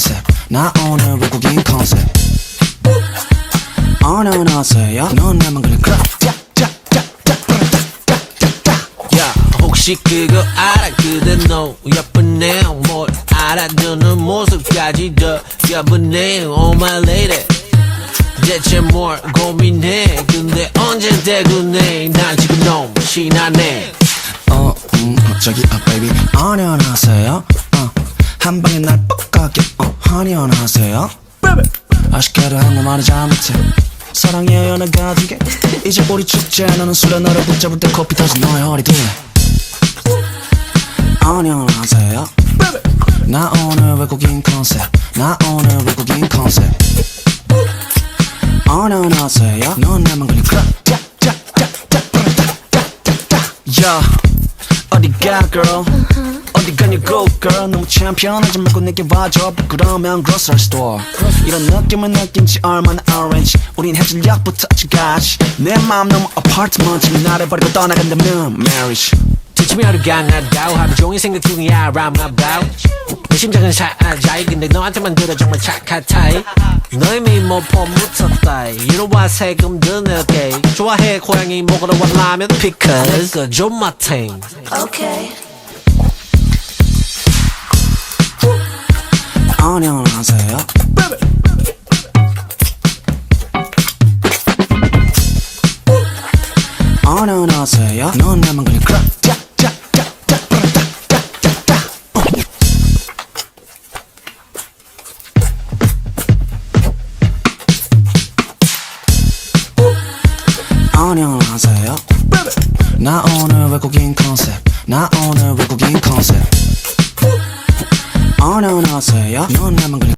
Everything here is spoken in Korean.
컨셉 나 오늘 외국인 컨셉 안녕하세요 넌 나만 그래 야 혹시 그거 알아 그대 너무 예쁘네 뭘 알아주는 모습까지 더 예쁘네 Oh my lady 대체 뭘 고민해 근데 언제 대구네 난 지금 너무 신나네 저기 baby 안녕하세요 한 방에 날 뻑가게 안녕하세요 아쉽게도 한국말을 잘 못해 사랑해요 나 가진 게 이제 우리 축제 너는 술에 너를 붙잡을 때 코피 터진 너의 허리 뒤에 안녕하세요 나 오늘 외국인 컨셉 나 오늘 외국인 컨셉 안녕하세요 넌 나만 그리 야 어디가 girl 어디 가냐고 girl 너무 챔피언하지 말고 내게 와줘 부끄러우면 grocery store 이런 느낌을 느낀 지 얼마나 orange 우린 해질녘부터 아침까지 내 맘 너무 apartment 나를 버리고 떠나간다면 marriage 지침이 하루가 나다오 하루 종일 생각 중이야 I'm about 내 심장은 살아자이 근데 너한테만 들어 정말 착한 타입 너의 미모폼 묻혔다 이리와 세금 드늘게 좋아해 고양이 먹으러 와라면 because 내꺼 좀 마탱 Okay. 안녕하세요 안녕하세요 넌 나만 그리 안녕하세요 나 오늘 외국인 컨셉 나 오늘 외국인 컨셉 안녕하세요 넌 나만 그리